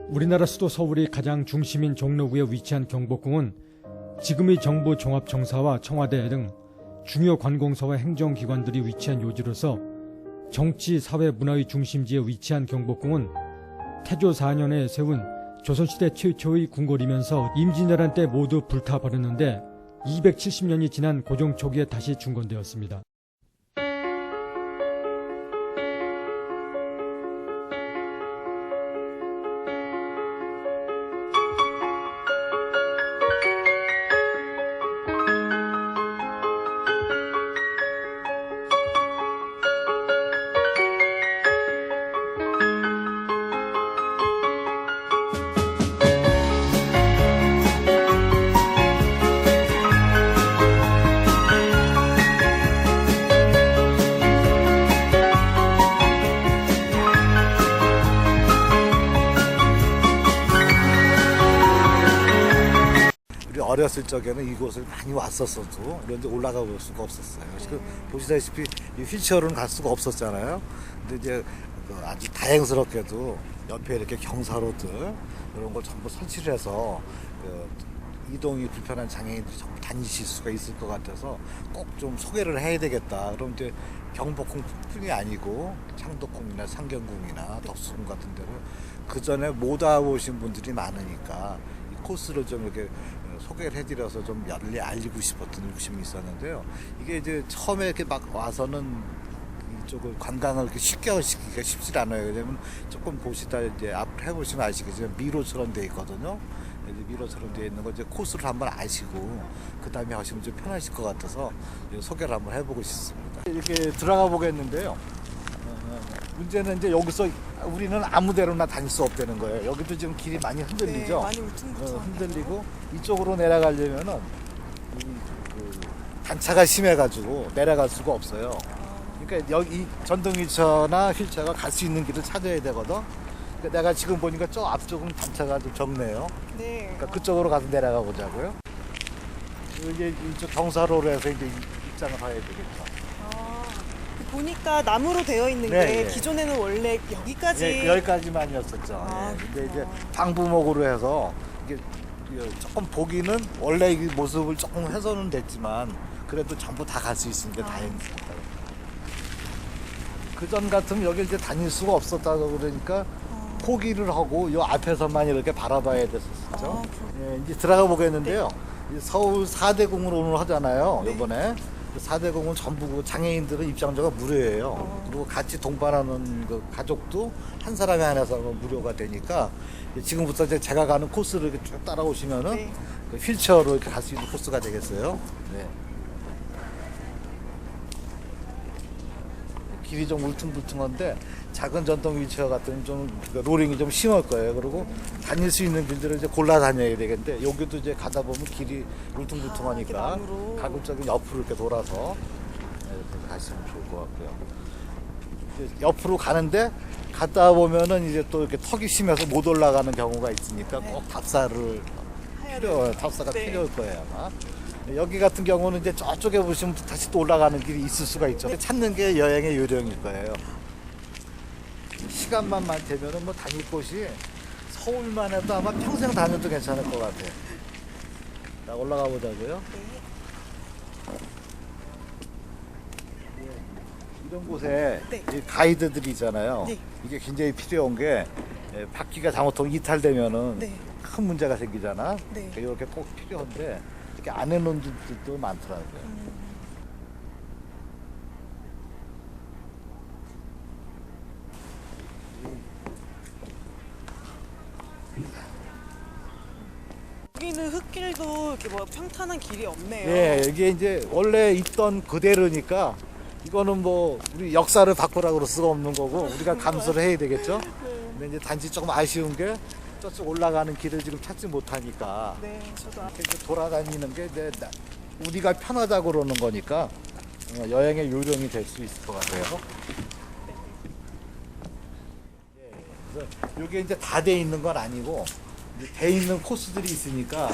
우리나라 수도 서울이 가장 중심인 종로구에 위치한 경복궁은 지금의 정부 종합청사와 청와대 등 중요 관공서와 행정기관들이 위치한 요지로서 정치, 사회, 문화의 중심지에 위치한 경복궁은 태조 4년에 세운 조선시대 최초의 궁궐이면서 임진왜란 때 모두 불타버렸는데 270년이 지난 고종 초기에 다시 중건되었습니다. 어렸을 적에는 이곳을 많이 왔었어도 그런데 올라가 볼 수가 없었어요. 지금 보시다시피 이 휠체어로는 갈 수가 없었잖아요. 근데 이제 아주 다행스럽게도 옆에 이렇게 경사로들 이런 걸 전부 설치를 해서 이동이 불편한 장애인들이 전부 다니실 수가 있을 것 같아서 꼭 좀 소개를 해야 되겠다. 그럼 이제 경복궁뿐이 아니고 창덕궁이나 상경궁이나 덕수궁 같은 데를 그 전에 못 와보신 분들이 많으니까 이 코스를 좀 이렇게 소개를 해드려서 좀 널리 알리고 싶었던 욕심이 있었는데요. 이게 이제 처음에 이렇게 막 와서는 이쪽을 관광을 이렇게 쉽게 하시기가 쉽지 않아요. 왜냐면 조금 보시다 이제 앞을 해보시면 아시겠지만 미로처럼 돼 있거든요. 미로처럼 되어 있는 거 이제 코스를 한번 아시고 그 다음에 하시면 좀 편하실 것 같아서 소개를 한번 해보고 싶습니다. 이렇게 들어가 보겠는데요. 문제는 이제 여기서 우리는 아무데로나 다닐 수 없다는 거예요. 여기도 지금 길이 많이 흔들리죠. 네, 많이 흔들리고 이쪽으로 내려가려면은 단차가 심해가지고 내려갈 수가 없어요. 그러니까 여기 전동휠체어나 휠체어가 갈 수 있는 길을 찾아야 되거든. 그러니까 내가 지금 보니까 저 앞쪽은 단차가 좀 적네요. 네. 그러니까 그쪽으로 가서 내려가 보자고요. 이게 이쪽 경사로로 해서 이제 입장을 해야 되겠죠. 보니까 나무로 되어 있는 네, 게 네. 기존에는 원래 여기까지 네, 여기까지만이었었죠. 근데 이제 방부목으로 해서 이게 조금 보기는 원래 이 모습을 조금 훼손은 됐지만 그래도 전부 다 갈 수 있으니까 다행입니다. 그전 같으면 여기 이제 다닐 수가 없었다고 그러니까 포기를 하고 요 앞에서만 이렇게 바라봐야 됐었죠. 이제 들어가 보겠는데요. 네. 서울 4대 궁으로 오늘 하잖아요. 네. 이번에 4대 궁은 전부 장애인들은 입장료가 무료예요. 그리고 같이 동반하는 그 가족도 한 사람에 한해서 무료가 되니까 지금부터 이제 제가 가는 코스를 이렇게 쭉 따라오시면은 네. 그 휠체어로 이렇게 갈 수 있는 코스가 되겠어요. 네. 길이 좀 울퉁불퉁한데 작은 전동 휠체어 같은 좀 로링이 좀 심할 거예요. 그리고 다닐 수 있는 길들을 이제 골라 다녀야 되겠는데 여기도 이제 가다 보면 길이 울퉁불퉁하니까 가급적이면 옆으로 이렇게 돌아서 이렇게 가시면 좋을 것 같고요. 이제 옆으로 가는데 갔다 보면은 이제 또 이렇게 턱이 심해서 못 올라가는 경우가 있으니까 꼭 답사가 네. 필요할 거예요 아마. 여기 같은 경우는 이제 저쪽에 보시면 다시 또 올라가는 길이 있을 수가 있죠. 찾는 게 여행의 요령일 거예요. 시간만 되면은 뭐 다닐 곳이 서울만 해도 아마 평생 다녀도 괜찮을 것 같아요. 자, 올라가 보자고요. 이런 곳에 네. 이 가이드들이 있잖아요. 네. 이게 굉장히 필요한 게 바퀴가 잘못하면 이탈되면은 네. 큰 문제가 생기잖아. 네. 이렇게 꼭 필요한데 이렇게 안 해놓은 집들도 많더라고요. 여기는 흙길도 이렇게 뭐 평탄한 길이 없네요. 예, 이게 이제 원래 있던 그대로니까 이거는 뭐 우리 역사를 바꾸라고 그럴 수가 없는 거고 우리가 감수를 해야 되겠죠. 근데 이제 단지 조금 아쉬운 게 저쪽 올라가는 길을 지금 찾지 못하니까 네, 저도 이렇게 이제 돌아다니는 게 이제 우리가 편하다고 그러는 거니까 여행의 요령이 될 수 있을 것 같아요. 예, 그래서 이게 이제 다 돼 있는 건 아니고 이제 돼 있는 코스들이 있으니까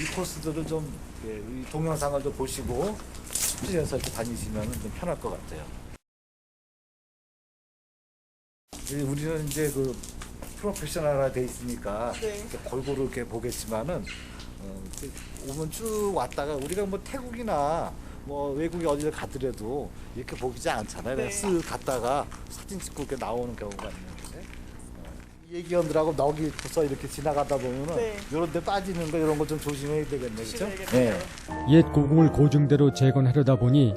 이 코스들을 좀 이 동영상을 좀 보시고 숙지해서 이렇게 다니시면 좀 편할 것 같아요. 우리는 이제 그 프로페셔널화 돼 있으니까 네. 이렇게 골고루 이렇게 보겠지만은 오면 쭉 왔다가 우리가 뭐 태국이나 뭐 외국에 어디를 가더라도 이렇게 보이지 않잖아요. 그냥 네. 쓱 갔다가 사진 찍고 이렇게 나오는 경우가 있는데 얘기원들하고 넋이 붙어 이렇게 지나가다 보면은 네. 이런 데 빠지는 거 이런 거 좀 조심해야 되겠네, 그렇죠? 조심해야겠네요. 옛 고궁을 고증대로 재건하려다 보니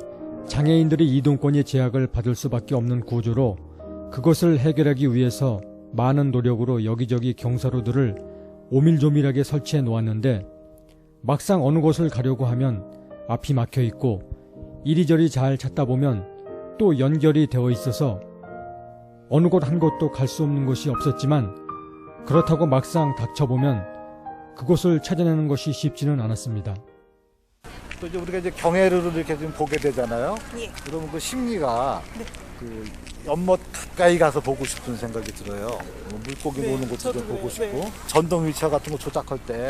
장애인들의 이동권이 제약을 받을 수밖에 없는 구조로 그것을 해결하기 위해서 많은 노력으로 여기저기 경사로들을 오밀조밀하게 설치해 놓았는데 막상 어느 곳을 가려고 하면 앞이 막혀 있고 이리저리 잘 찾다 보면 또 연결이 되어 있어서 어느 곳 한 곳도 갈 수 없는 곳이 없었지만 그렇다고 막상 닥쳐보면 그곳을 찾아내는 것이 쉽지는 않았습니다. 또 이제 우리가 이제 경애를 이렇게 좀 보게 되잖아요. 예. 그러면 그 심리가 네. 그 연못 가까이 가서 보고 싶은 생각이 들어요. 물고기 네, 노는 것도 저도 좀 보고 네, 싶고 네. 전동 휠체어 같은 거 조작할 때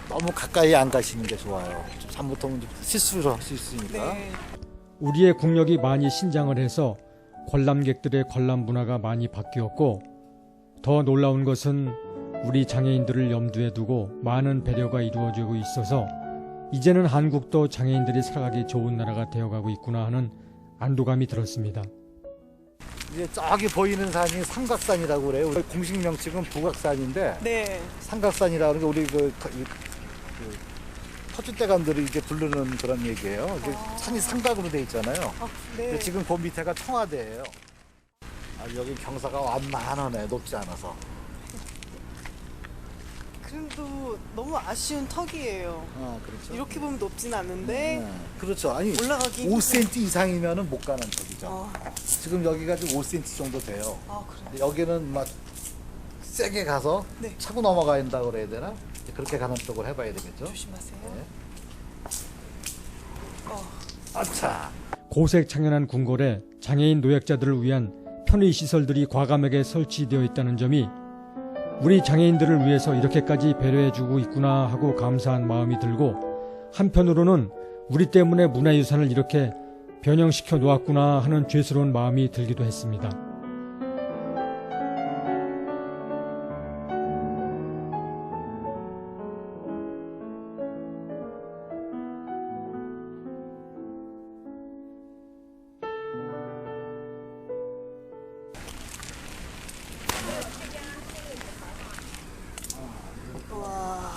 너무 가까이 안 가시는 게 좋아요. 좀 잘못하면 좀 실수를 할 수 있으니까. 네. 우리의 국력이 많이 신장을 해서 관람객들의 관람 문화가 많이 바뀌었고 더 놀라운 것은 우리 장애인들을 염두에 두고 많은 배려가 이루어지고 있어서 이제는 한국도 장애인들이 살아가기 좋은 나라가 되어가고 있구나 하는 안도감이 들었습니다. 이제 저기 보이는 산이 삼각산이라고 그래요. 우리 공식 명칭은 북악산인데 네. 삼각산이라는 게 우리 그 터줏대감들이 이제 부르는 그런 얘기예요. 이게 산이 삼각으로 돼 있잖아요. 아, 근데 네. 지금 그 밑에가 청와대예요. 여기 경사가 완만하네, 높지 않아서. 그래도 너무 아쉬운 턱이에요. 그렇죠. 이렇게 보면 높진 않은데 그렇죠. 아니 올라가기 5cm 이상이면은 못 가는 턱이죠. 아, 지금 여기가 좀 5cm 정도 돼요. 그래. 근데 여기는 막 세게 가서 네. 차고 넘어가야 된다 그래야 되나? 그렇게 가는 쪽을 해봐야 되겠죠. 조심하세요. 네. 어, 아차. 고색창연한 궁궐에 장애인 노약자들을 위한 편의시설들이 과감하게 설치되어 있다는 점이 우리 장애인들을 위해서 이렇게까지 배려해주고 있구나 하고 감사한 마음이 들고 한편으로는 우리 때문에 문화유산을 이렇게 변형시켜 놓았구나 하는 죄스러운 마음이 들기도 했습니다. 와.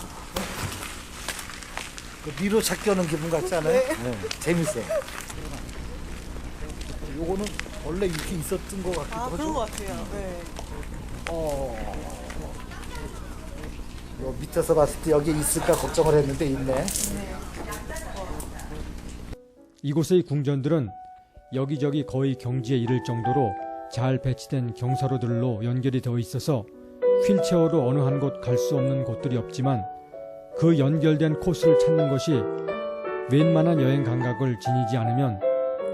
그 미로 찾기 하는 기분 같지 않아요? 네. 재밌어. 요거는 원래 이렇게 있었던 것 같기도 하죠. 그런 것 같아요. 네. 요 밑에서 봤을 때 여기 있을까 걱정을 했는데 있네. 이곳의 궁전들은 여기저기 거의 경지에 이를 정도로 잘 배치된 경사로들로 연결이 되어 있어서 휠체어로 어느 한 곳 갈 수 없는 곳들이 없지만 그 연결된 코스를 찾는 것이 웬만한 여행 감각을 지니지 않으면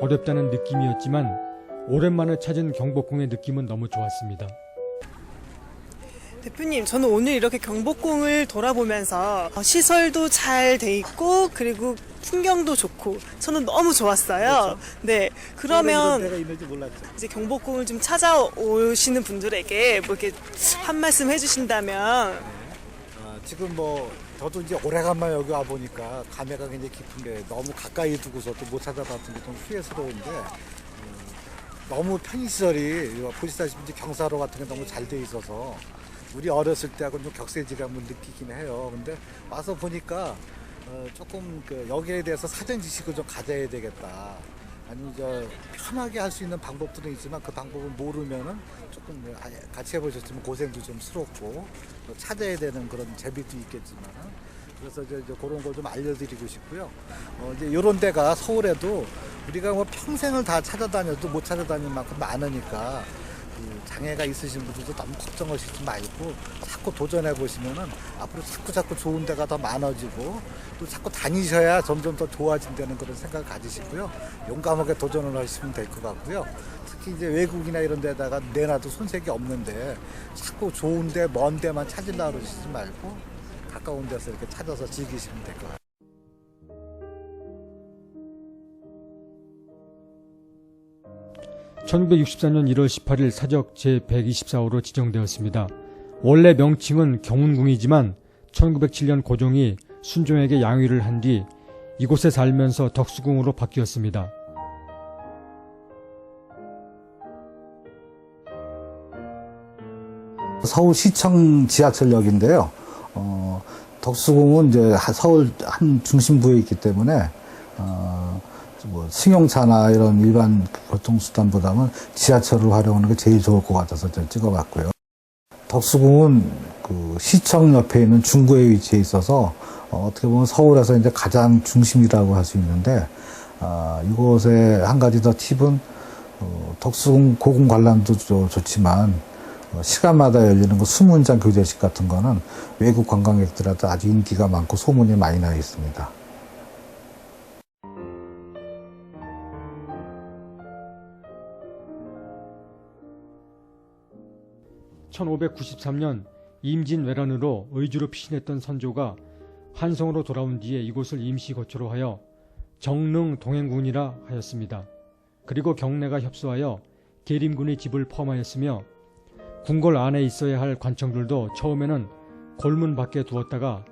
어렵다는 느낌이었지만 오랜만에 찾은 경복궁의 느낌은 너무 좋았습니다. 대표님, 저는 오늘 이렇게 경복궁을 돌아보면서 시설도 잘 돼 있고 그리고 풍경도 좋고 저는 너무 좋았어요. 네, 이런 그러면 데가 있는지 몰랐죠. 이제 경복궁을 좀 찾아오시는 분들에게 뭐 이렇게 한 말씀 해주신다면 지금 뭐 저도 이제 오래간만에 여기 와 보니까 감회가 굉장히 깊은데 너무 가까이 두고서 또 못 찾아봤던 게 좀 후회스러운데 너무 편의시설이 보시다시피 이제 경사로 같은 게 너무 잘 돼 있어서 우리 어렸을 때하고 좀 격세지감을 느끼긴 해요. 근데 와서 보니까 조금 여기에 대해서 사전 지식을 좀 가져야 되겠다. 아니 편하게 할 수 있는 방법들은 있지만 그 방법을 모르면은 조금 같이 해보셨지만 고생도 좀 스럽고 찾아야 되는 그런 재미도 있겠지만 그래서 이제 그런 걸 좀 알려드리고 싶고요. 이제 이런 데가 서울에도 우리가 뭐 평생을 다 찾아다녀도 못 찾아다닐 만큼 많으니까 그 장애가 있으신 분들도 너무 걱정하시지 말고 자꾸 도전해 보시면은 앞으로 자꾸 좋은 데가 더 많아지고 또 자꾸 다니셔야 점점 더 좋아진다는 그런 생각을 가지시고요. 용감하게 도전을 하시면 될 것 같고요. 특히 이제 외국이나 이런 데다가 내놔도 손색이 없는데 자꾸 좋은 데, 먼 데만 찾으려고 그러시지 말고 가까운 데서 이렇게 찾아서 즐기시면 될 것 같아요. 1964년 1월 18일 사적 제124호로 지정되었습니다. 원래 명칭은 경운궁이지만 1907년 고종이 순종에게 양위를 한 뒤 이곳에 살면서 덕수궁으로 바뀌었습니다. 서울시청 지하철역인데요. 덕수궁은 이제 서울 한 중심부에 있기 때문에 뭐 승용차나 이런 일반 교통수단보다는 지하철을 활용하는 게 제일 좋을 것 같아서 좀 찍어봤고요. 덕수궁은 그 시청 옆에 있는 중구에 위치해 있어서 어떻게 보면 서울에서 이제 가장 중심이라고 할 수 있는데 이곳에 한 가지 더 팁은 덕수궁 고궁 관람도 좋지만 시간마다 열리는 그 수문장 교대식 같은 거는 외국 관광객들한테 아주 인기가 많고 소문이 많이 나 있습니다. (1593년) 임진왜란으로 의주로 피신했던 선조가 한성으로 돌아온 뒤에 이곳을 임시 거처로 하여 정릉 동행군이라 하였습니다. 그리고 경내가 협소하여 계림군의 집을 포함하였으며 궁궐 안에 있어야 할 관청들도 처음에는 골문 밖에 두었다가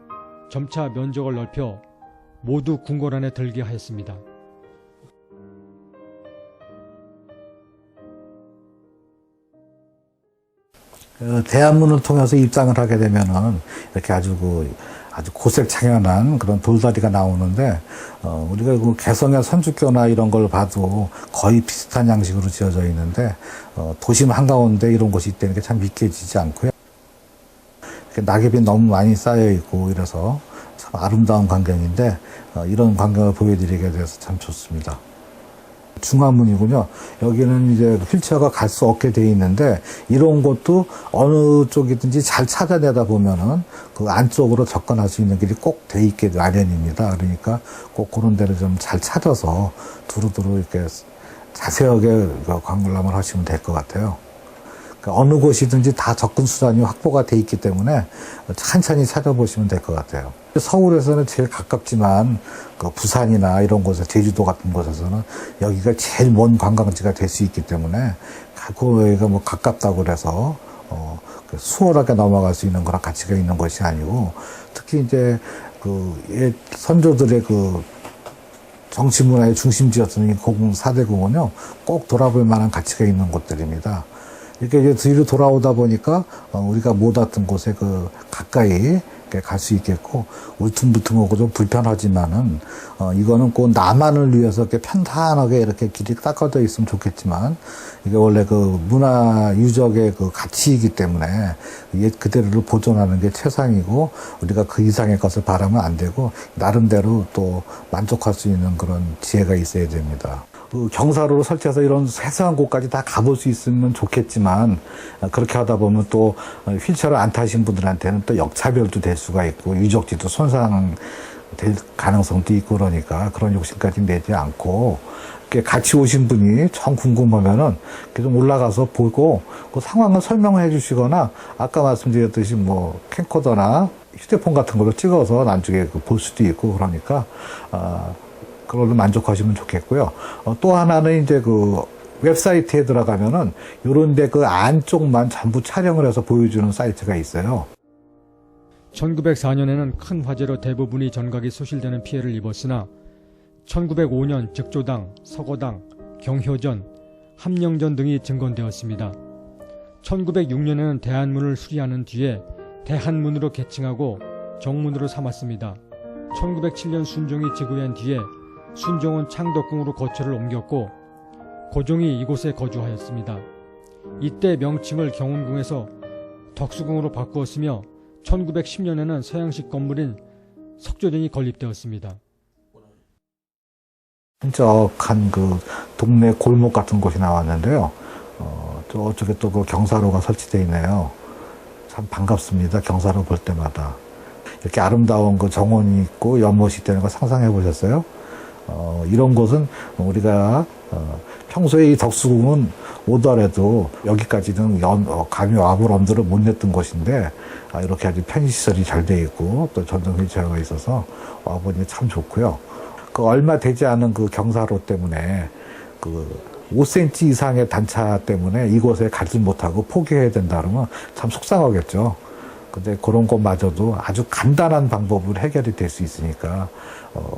점차 면적을 넓혀 모두 궁궐 안에 들게 하였습니다. 대한문을 통해서 입장을 하게 되면은 이렇게 아주 고색창연한 그런 돌다리가 나오는데 우리가 그 개성의 선주교나 이런 걸 봐도 거의 비슷한 양식으로 지어져 있는데 도심 한가운데 이런 곳이 있다는 게 참 믿겨지지 않고요. 낙엽이 너무 많이 쌓여 있고 이래서 참 아름다운 광경인데 이런 광경을 보여드리게 돼서 참 좋습니다. 중화문이군요. 여기는 이제 휠체어가 갈 수 없게 돼 있는데 이런 곳도 어느 쪽이든지 잘 찾아내다 보면은 그 안쪽으로 접근할 수 있는 길이 꼭 돼 있게 마련입니다. 그러니까 꼭 그런 데를 좀 잘 찾아서 두루두루 이렇게 자세하게 관람을 하시면 될 것 같아요. 그러니까 어느 곳이든지 다 접근 수단이 확보가 돼 있기 때문에 천천히 찾아보시면 될 것 같아요. 서울에서는 제일 가깝지만 그 부산이나 이런 곳에 제주도 같은 곳에서는 여기가 제일 먼 관광지가 될 수 있기 때문에 거기가 뭐 가깝다고 그래서 수월하게 넘어갈 수 있는 거랑 가치가 있는 것이 아니고 특히 이제 그 옛 선조들의 그 정치 문화의 중심지였던 이 고궁 4대궁은요 꼭 돌아볼 만한 가치가 있는 곳들입니다. 이렇게 이제 뒤로 돌아오다 보니까 우리가 못 왔던 곳에 그 가까이 갈 수 있겠고 울퉁불퉁하고 좀 불편하지만은 이거는 꼭 나만을 위해서 이렇게 편안하게 이렇게 길이 닦아져 있으면 좋겠지만 이게 원래 그 문화 유적의 그 가치이기 때문에 옛 그대로를 보존하는 게 최상이고 우리가 그 이상의 것을 바라면 안 되고 나름대로 또 만족할 수 있는 그런 지혜가 있어야 됩니다. 그 경사로를 설치해서 이런 세세한 곳까지 다 가볼 수 있으면 좋겠지만 그렇게 하다 보면 또 휠체어를 안 타신 분들한테는 또 역차별도 될 수가 있고 유적지도 손상될 가능성도 있고 그러니까 그런 욕심까지 내지 않고 같이 오신 분이 정 궁금하면은 좀 올라가서 보고 그 상황을 설명해 주시거나 아까 말씀드렸듯이 뭐 캠코더나 휴대폰 같은 걸로 찍어서 나중에 볼 수도 있고 그러니까 그걸로 만족하시면 좋겠고요. 또 하나는 이제 그 웹사이트에 들어가면은 요런 데 그 안쪽만 전부 촬영을 해서 보여주는 사이트가 있어요. 1904년에는 큰 화재로 대부분이 전각이 소실되는 피해를 입었으나 1905년 즉조당, 서거당, 경효전, 함령전 등이 증건되었습니다. 1906년에는 대한문을 수리하는 뒤에 대한문으로 개칭하고 정문으로 삼았습니다. 1907년 순종이 즉위한 뒤에 순종은 창덕궁으로 거처를 옮겼고 고종이 이곳에 거주하였습니다. 이때 명칭을 경운궁에서 덕수궁으로 바꾸었으며 1910년에는 서양식 건물인 석조전이 건립되었습니다. 한적한 그 동네 골목 같은 곳이 나왔는데요. 저쪽에 또 그 경사로가 설치되어 있네요. 참 반갑습니다. 경사로 볼 때마다. 이렇게 아름다운 그 정원이 있고 연못이 있다는 거 상상해 보셨어요? 이런 곳은 우리가 평소에 이 덕수궁은 오더라도 여기까지는 감히 와볼 엄두를 못 냈던 곳인데 이렇게 아주 편의시설이 잘 돼 있고 또 전동 휠체어가 있어서 와보니 참 좋고요. 그 얼마 되지 않은 그 경사로 때문에 그 5cm 이상의 단차 때문에 이곳에 가지 못하고 포기해야 된다 그러면 참 속상하겠죠. 근데 그런 것마저도 아주 간단한 방법으로 해결이 될 수 있으니까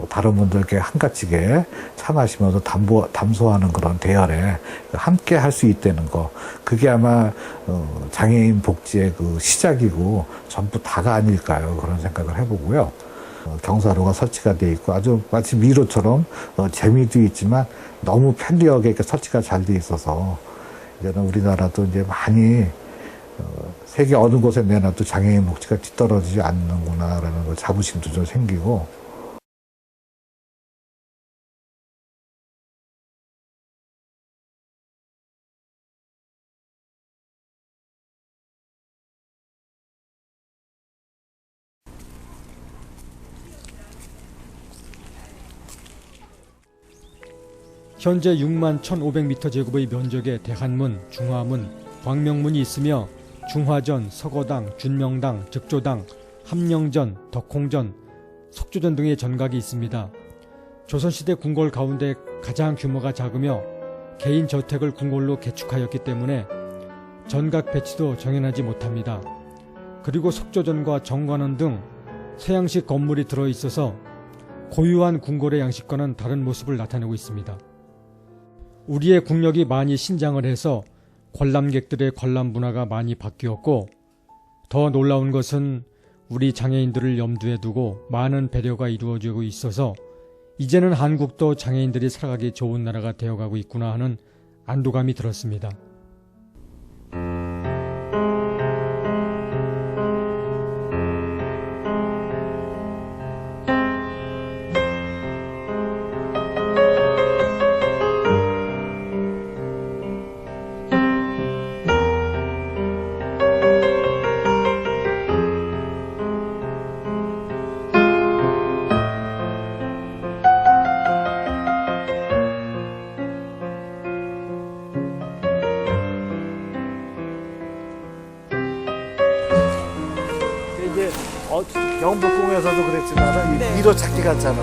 다른 분들께 한가지게 참아시면서 담소하는 그런 대열에 함께 할 수 있다는 거, 그게 아마 장애인 복지의 그 시작이고 전부 다가 아닐까요? 그런 생각을 해보고요. 경사로가 설치가 돼 있고 아주 마치 미로처럼 재미도 있지만 너무 편리하게 이렇게 설치가 잘 돼 있어서 이제는 우리나라도 이제 많이 세계 어느 곳에 내놔도 장애인 복지가 뒤떨어지지 않는구나라는 걸 자부심도 좀 생기고. 현재 6만 1,500m 제곱의 면적의 대한문, 중화문, 광명문이 있으며 중화전, 서거당, 준명당, 즉조당, 함령전, 덕홍전, 석조전 등의 전각이 있습니다. 조선시대 궁궐 가운데 가장 규모가 작으며 개인 저택을 궁궐로 개축하였기 때문에 전각 배치도 정연하지 못합니다. 그리고 석조전과 정관원 등 서양식 건물이 들어있어서 고유한 궁궐의 양식과는 다른 모습을 나타내고 있습니다. 우리의 국력이 많이 신장을 해서 관람객들의 관람 문화가 많이 바뀌었고, 더 놀라운 것은 우리 장애인들을 염두에 두고 많은 배려가 이루어지고 있어서 이제는 한국도 장애인들이 살아가기 좋은 나라가 되어가고 있구나 하는 안도감이 들었습니다. 이제 경복궁에서도 그랬지만 네. 미로 찾기 같잖아.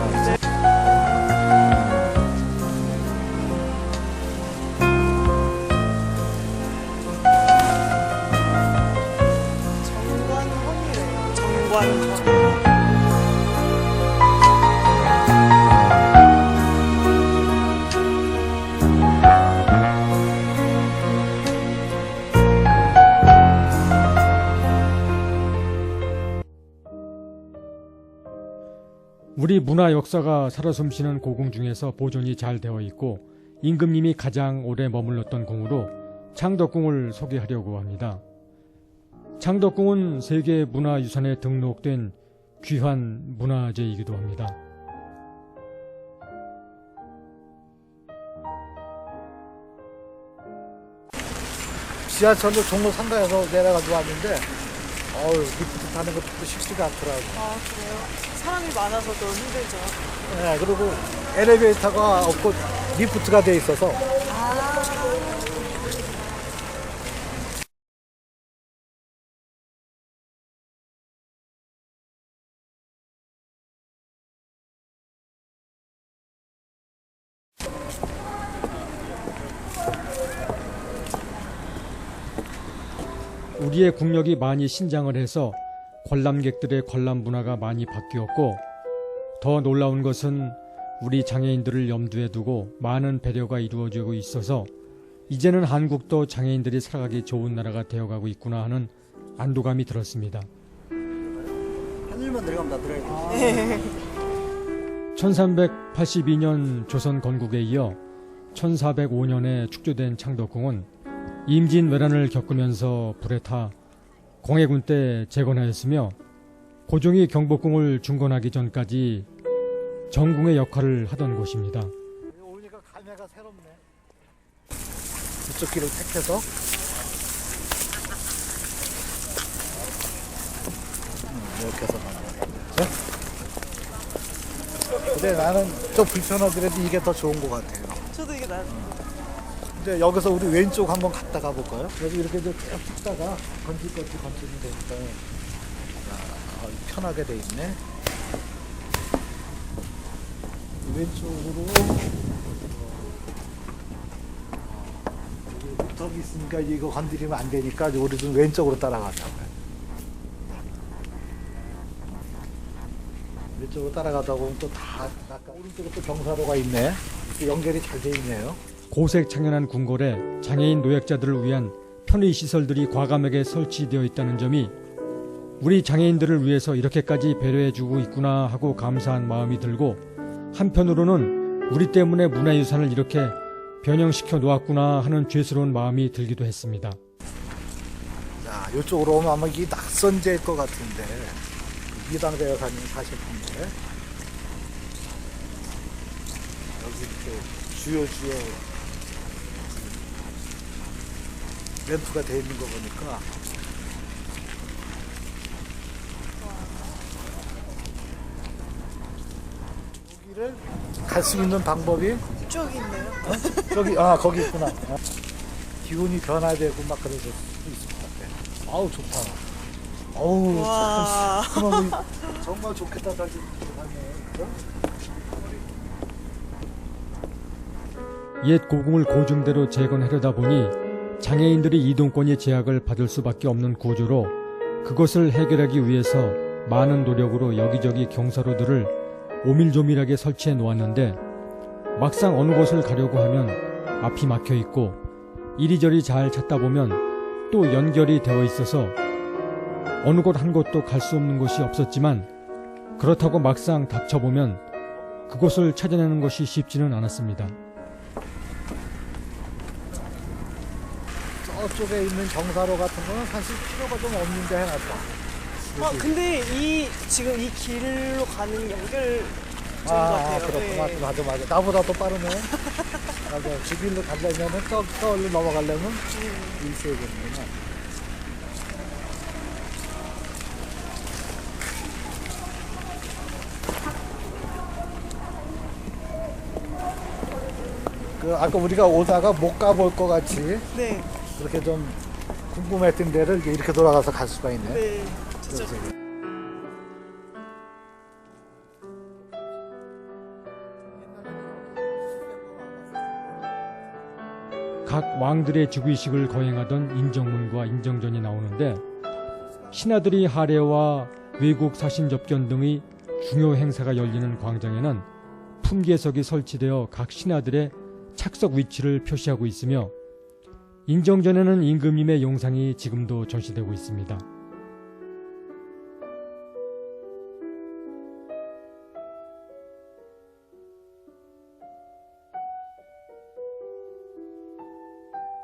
정관헌이래요. 정관헌. 우리 문화 역사가 살아 숨쉬는 고궁 중에서 보존이 잘 되어 있고 임금님이 가장 오래 머물렀던 궁으로 창덕궁을 소개하려고 합니다. 창덕궁은 세계 문화유산에 등록된 귀한 문화재이기도 합니다. 지하철로 종로 상가에서 내려가지고 왔는데 리프트 타는 것도 쉽지가 않더라고. 아, 그래요? 사람이 많아서 좀 힘들죠. 네, 그리고 엘리베이터가 없고 리프트가 돼 있어서 우리의 국력이 많이 신장을 해서 관람객들의 관람 문화가 많이 바뀌었고, 더 놀라운 것은 우리 장애인들을 염두에 두고 많은 배려가 이루어지고 있어서 이제는 한국도 장애인들이 살아가기 좋은 나라가 되어가고 있구나 하는 안도감이 들었습니다. 하늘만 들어가면 다 들어야 돼. 1382년 조선 건국에 이어 1405년에 축조된 창덕궁은 임진왜란을 겪으면서 불에 타 공해군 때 재건하였으며 고종이 경복궁을 중건하기 전까지 정궁의 역할을 하던 곳입니다. 오니까 감회가 새롭네. 이쪽 길을 택해서 이렇게 해서 가는 거죠. 근데 나는 좀 불편하더라도 이게 더 좋은 것 같아요. 저도 이게 나요. 이제 여기서 우리 왼쪽 한번 갔다 가볼까요? 여기 이렇게 쭉 찍다가 건질 건지 건지면 되니까 편하게 돼 있네. 왼쪽으로 저기 있으니까 이거 건드리면 안 되니까 우리도 왼쪽으로 따라가자고요. 왼쪽으로 따라가다 보면 또 다 오른쪽에 또 경사로가 있네. 또 연결이 잘 돼 있네요. 고색 창연한 궁궐에 장애인 노약자들을 위한 편의 시설들이 과감하게 설치되어 있다는 점이 우리 장애인들을 위해서 이렇게까지 배려해주고 있구나 하고 감사한 마음이 들고, 한편으로는 우리 때문에 문화유산을 이렇게 변형시켜 놓았구나 하는 죄스러운 마음이 들기도 했습니다. 자, 이쪽으로 오면 아마 이게 낙선제일 것 같은데, 이당대 여사님 사실 건데, 여기 이렇게 주요 램프가 돼 있는 거 보니까 여기를 갈 수 있는 방법이 쭉 있네요. 저기 거기 있구나. 기온이 변화되고 막 그래서 수도 있을 것 같아. 아우 좋다. 어우 와. 참, 정말 좋겠다 다시 하네. 옛 고궁을 고증대로 재건하려다 보니 장애인들이 이동권의 제약을 받을 수밖에 없는 구조로, 그것을 해결하기 위해서 많은 노력으로 여기저기 경사로들을 오밀조밀하게 설치해 놓았는데, 막상 어느 곳을 가려고 하면 앞이 막혀 있고, 이리저리 잘 찾다 보면 또 연결이 되어 있어서 어느 곳 한 곳도 갈 수 없는 곳이 없었지만, 그렇다고 막상 닥쳐보면 그곳을 찾아내는 것이 쉽지는 않았습니다. 저쪽에 있는 경사로 같은 거는 사실 필요가 좀 없는데 해놨다. 근데 지금 이 길로 가는 연결 좋은 것 같아요. 그렇구나. 네. 맞아. 나보다 더 빠르네. 맞아. 그 길로 가려면은 저 얼른 넘어가려면 있어야겠구나. 아까 우리가 오다가 못 가볼 것 같이 네. 그렇게 좀 궁금했던 데를 이렇게 돌아가서 갈 수가 있네. 네. 진짜. 그래서 각 왕들의 즉위식을 거행하던 인정문과 인정전이 나오는데, 신하들이 하례와 외국 사신 접견 등의 중요 행사가 열리는 광장에는 품계석이 설치되어 각 신하들의 착석 위치를 표시하고 있으며, 인정전에는 임금님의 용상이 지금도 전시되고 있습니다.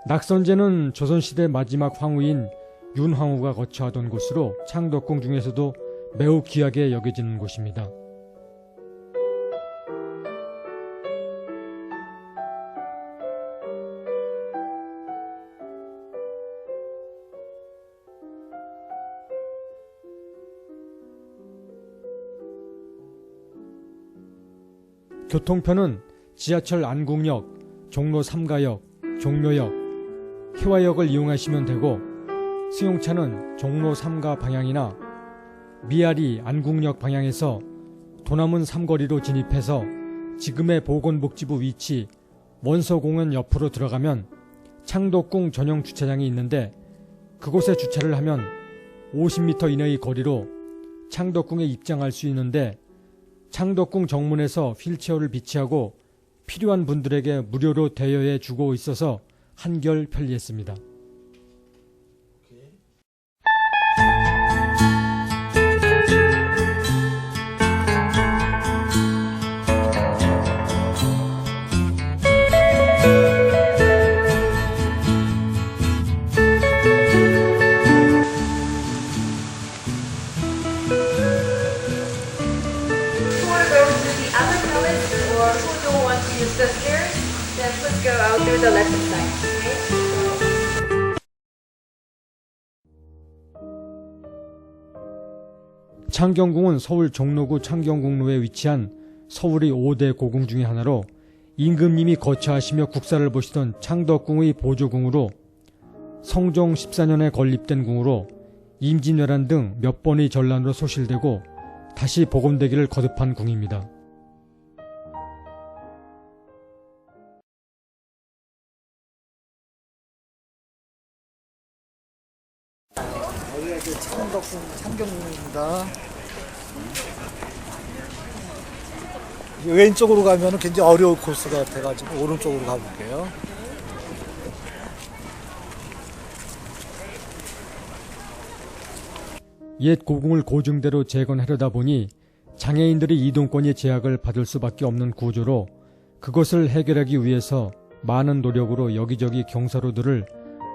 낙선제는 조선시대 마지막 황후인 윤황후가 거처하던 곳으로 창덕궁 중에서도 매우 귀하게 여겨지는 곳입니다. 교통편은 지하철 안국역, 종로 3가역, 종묘역, 희화역을 이용하시면 되고, 승용차는 종로 3가 방향이나 미아리 안국역 방향에서 도남은 삼거리로 진입해서 지금의 보건복지부 위치 원서공원 옆으로 들어가면 창덕궁 전용 주차장이 있는데, 그곳에 주차를 하면 50m 이내의 거리로 창덕궁에 입장할 수 있는데, 창덕궁 정문에서 휠체어를 비치하고 필요한 분들에게 무료로 대여해 주고 있어서 한결 편리했습니다. The stairs, then please go out through the left side. Okay? 창경궁은 서울 종로구 창경궁로에 위치한 서울의 5대 고궁 중의 하나로, 임금님이 거처하시며 국사를 보시던 창덕궁의 보조궁으로, 성종 14년에 건립된 궁으로 임진왜란 등 몇 번의 전란으로 소실되고 다시 복원되기를 거듭한 궁입니다. 여기가 이제 창경궁입니다. 왼쪽으로 가면은 굉장히 어려운 코스 같아가지고 오른쪽으로 가볼게요. 옛 고궁을 고증대로 재건하려다 보니 장애인들이 이동권의 제약을 받을 수밖에 없는 구조로 그것을 해결하기 위해서 많은 노력으로 여기저기 경사로들을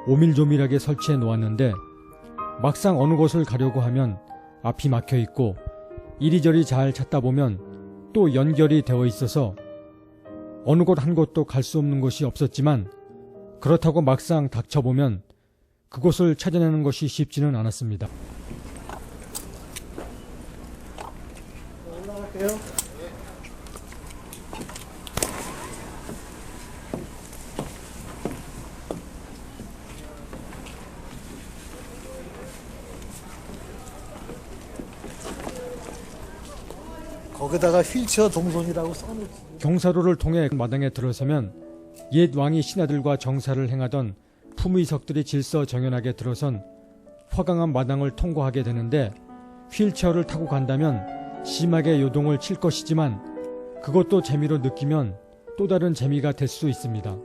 오밀조밀하게 설치해 놓았는데 막상 어느 곳을 가려고 하면 앞이 막혀 있고 이리저리 잘 찾다 보면 또 연결이 되어 있어서 어느 곳 한 곳도 갈 수 없는 곳이 없었지만 그렇다고 막상 닥쳐보면 그곳을 찾아내는 것이 쉽지는 않았습니다. 올라갈게요. 거기다가 휠체어 동선이라고 써놓지. 경사로를 통해 마당에 들어서면 옛 왕이 신하들과 정사를 행하던 품의석들이 질서정연하게 들어선 화강한 마당을 통과하게 되는데 휠체어를 타고 간다면 심하게 요동을 칠 것이지만 그것도 재미로 느끼면 또 다른 재미가 될 수 있습니다.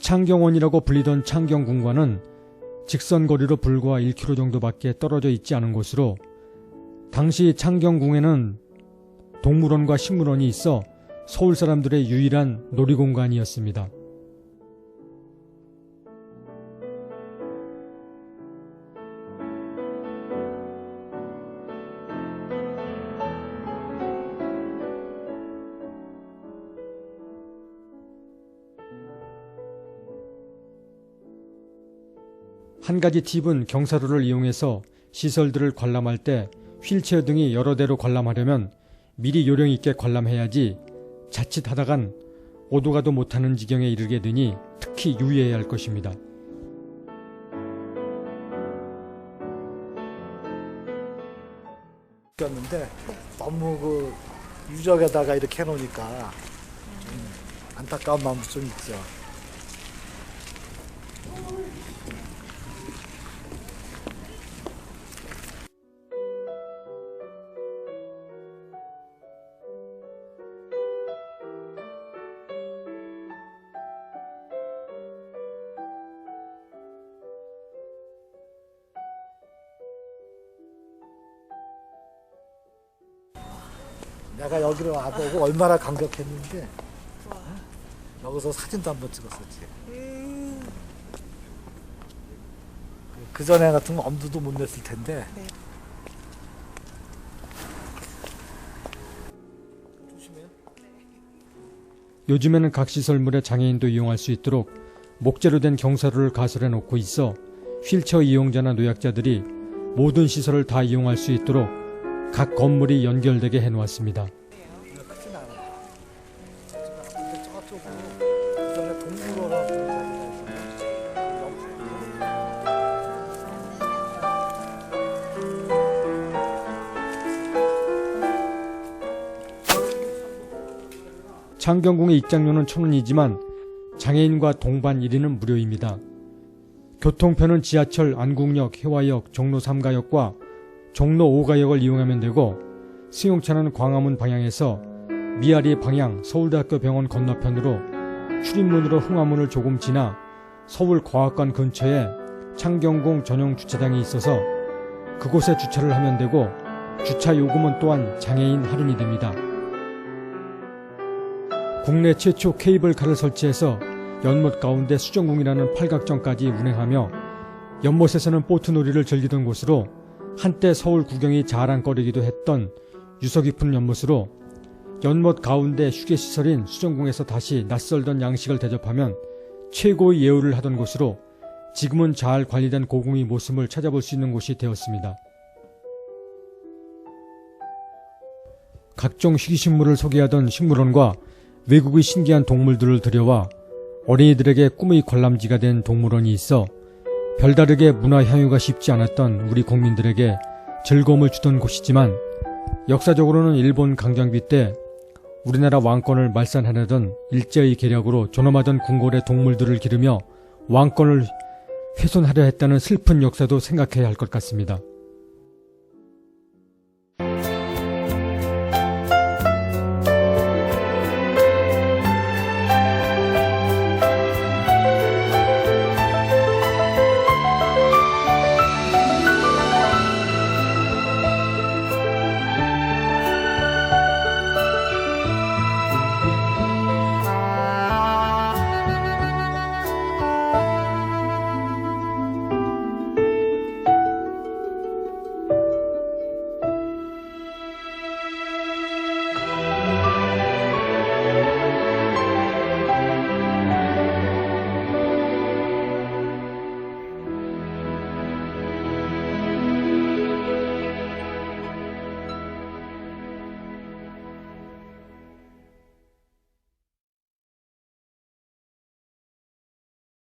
창경원이라고 불리던 창경궁과는 직선거리로 불과 1km 정도밖에 떨어져 있지 않은 곳으로 당시 창경궁에는 동물원과 식물원이 있어 서울 사람들의 유일한 놀이공간이었습니다. 한 가지 팁은 경사로를 이용해서 시설들을 관람할 때 휠체어 등이 여러 대로 관람하려면 미리 요령 있게 관람해야지 자칫하다간 오도 가도 못하는 지경에 이르게 되니 특히 유의해야 할 것입니다. 였는데 너무 그 유적에다가 이렇게 해놓으니까 좀 안타까운 마음도 좀 있죠. 내가 여기로 와보고 얼마나 감격했는데 여기서 사진도 한번 찍었었지. 그 전에 같으면 엄두도 못 냈을 텐데. 네. 조심해요. 요즘에는 각 시설물에 장애인도 이용할 수 있도록 목재로 된 경사로를 가설해 놓고 있어 휠체어 이용자나 노약자들이 모든 시설을 다 이용할 수 있도록 각 건물이 연결되게 해놓았습니다. 크진 않아. 근데 저쪽으로 그 전에 동물원하고 창경궁의 입장료는 1,000원이지만 장애인과 동반 1인은 무료입니다. 교통편은 지하철 안국역, 해화역, 종로 3가역과 종로 5가역을 이용하면 되고 승용차는 광화문 방향에서 미아리 방향 서울대학교 병원 건너편으로 출입문으로 흥화문을 조금 지나 서울과학관 근처에 창경궁 전용 주차장이 있어서 그곳에 주차를 하면 되고 주차 요금은 또한 장애인 할인이 됩니다. 국내 최초 케이블카를 설치해서 연못 가운데 수정궁이라는 팔각정까지 운행하며 연못에서는 보트놀이를 즐기던 곳으로 한때 서울 구경이 자랑거리기도 했던 유서 깊은 연못으로 연못 가운데 휴게시설인 수정궁에서 다시 낯설던 양식을 대접하면 최고의 예우를 하던 곳으로 지금은 잘 관리된 고궁의 모습을 찾아볼 수 있는 곳이 되었습니다. 각종 희귀식물을 소개하던 식물원과 외국의 신기한 동물들을 들여와 어린이들에게 꿈의 관람지가 된 동물원이 있어 별다르게 문화 향유가 쉽지 않았던 우리 국민들에게 즐거움을 주던 곳이지만 역사적으로는 일본 강점기 때 우리나라 왕권을 말살하려던 일제의 계략으로 존엄하던 궁궐의 동물들을 기르며 왕권을 훼손하려 했다는 슬픈 역사도 생각해야 할 것 같습니다.